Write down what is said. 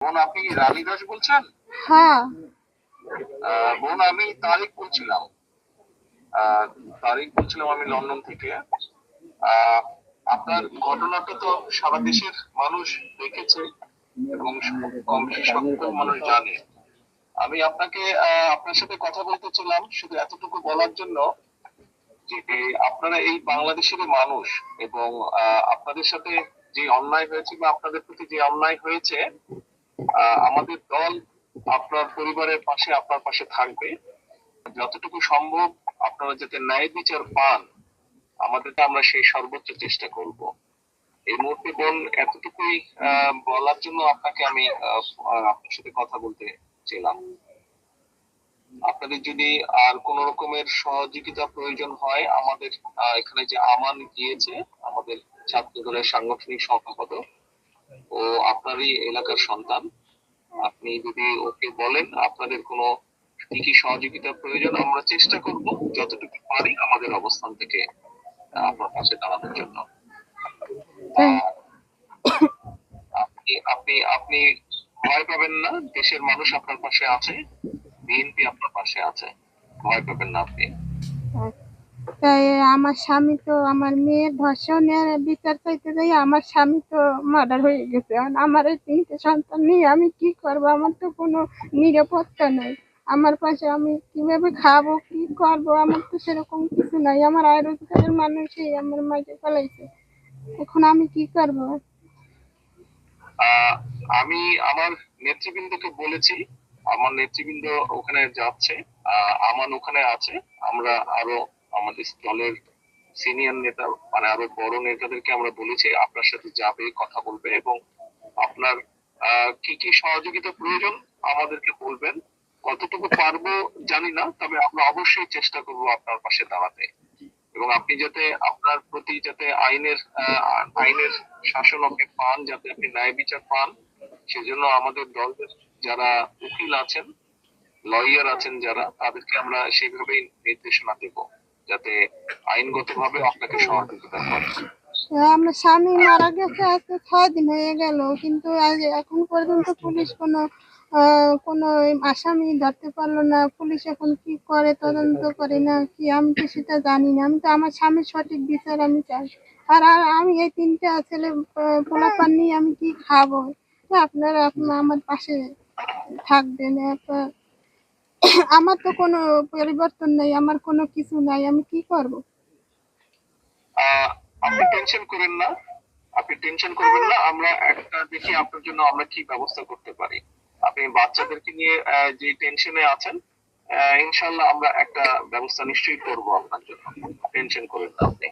বোন, আপনি রানী দাস বলছেন? হ্যাঁ। বোন, আমি তারিক বলছিলাম। আহ, আমি লন্ডন থেকে। আহ, আপনার ঘটনাটা তো সারা দেশের মানুষ দেখেছে এবং কম বেশি সকল মানুষ জানে। আমি আপনার সাথে কথা বলতে ছিলাম শুধু এতটুকু বলার জন্য যে আপনারা এই বাংলাদেশের মানুষ, এবং আপনাদের সাথে যে অন্যায় হয়েছে বা আপনাদের প্রতি যে অন্যায় হয়েছে, আমাদের দল আপনার পরিবারের পাশে, আপনার পাশে থাকবে। যতটুকু সম্ভব আপনারা যাতে ন্যায় বিচার পান, আমরা সেই সর্বোচ্চ চেষ্টা করব। এই মুহূর্তে বোন, এতটুকুই বলার জন্য আপনাকে আমি আপনার সাথে কথা বলতে ছিলাম। আপনাদের যদি আর কোন রকমের সহযোগিতা প্রয়োজন হয়, আমাদের এখানে যে আমান গিয়েছে, আমাদের ছাত্র দলের সাংগঠনিক সম্পাদক, ও আপনারই এলাকার সন্তান। আপনি যদি ওকে বলেন আপনাদের কোনো কি কি সহযোগিতা প্রয়োজন, আমরা চেষ্টা করব যতটুকু পারি আমাদের অবস্থান থেকে আপনার পাশে দাঁড়ানোর জন্য। আর আপনি আপনি আপনি ভয় পাবেন না, দেশের মানুষ আপনার পাশে আছে, বিএনপি আপনার পাশে আছে, ভয় পাবেন না আপনি। তাই আমার স্বামী তো, আমার মেয়ের ধর্ষণের বিচার চাইতে যাই আমার স্বামী তো মার্ডার হয়ে গেছে। আমার এই 3টে সন্তান নিয়ে আমি কি করব? আমার তো কোনো নিরাপত্তা নেই। আমার পাশে আমি কিভাবে খাবো, কি করবো? আমার তো সেরকম কিছু নাই। আমার আয় রোজগারের মানুষই আমার মাকে ফেলাইছে। এখন আমি কি করবো? আমি আমার নেতৃবৃন্দকে বলেছি, আমার নেতৃবৃন্দ ওখানে যাচ্ছে, আমান ওখানে আছে। আমরা আরো আমাদের দলের সিনিয়র নেতা, মানে আরো বড় নেতাদেরকে আমরা বলেছি আপনার সাথে যাবে, কথা বলবে, এবং আপনার কি কি সহযোগিতা প্রয়োজন আমাদেরকে বলবেন। কতটুকু পারবো জানি না, তবে আমরা অবশ্যই চেষ্টা করব আপনার পাশে দাঁড়াতে, এবং আপনি যাতে আপনার প্রতি যাতে আইনের শাসন আপনি পান, যাতে আপনি ন্যায় বিচার পান, সেজন্য আমাদের দলের যারা উকিল আছেন, লয়ার আছেন যারা, তাদেরকে আমরা সেইভাবেই নির্দেশনা দেব যাতে আইনগতভাবে আপনাকে সহযোগিতা করে। আমার স্বামী মারা গেছে আজকে 6 দিন হয়ে গেল, কিন্তু এখন পর্যন্ত পুলিশ কোনো আসামি ধরতে পারলো না। পুলিশ এখন কি করে, তদন্ত করে না কি, আমি তো সেটা জানি না। আমি তো আমার স্বামীর সঠিক বিচার আমি চাই। আর আমি এই 3টা ছেলে পোলাপান নিয়ে আমি কি খাবো? আপনারা আমার পাশে থাকবেন। আমার তো কোনো পরিবর্তন নাই, আমার কোনো কিছু নাই, আমি কি করব? আপনি টেনশন করেন না, আপনি টেনশন করবেন না, আমরা একটা দেখি আপনার জন্য আমরা কি ব্যবস্থা করতে পারি। আপনি বাচ্চাদেরকে নিয়ে যে টেনশনে আছেন, ইনশাল্লাহ আমরা একটা ব্যবস্থা নিশ্চয়ই করবো আপনার জন্য, টেনশন করেন না আপনি।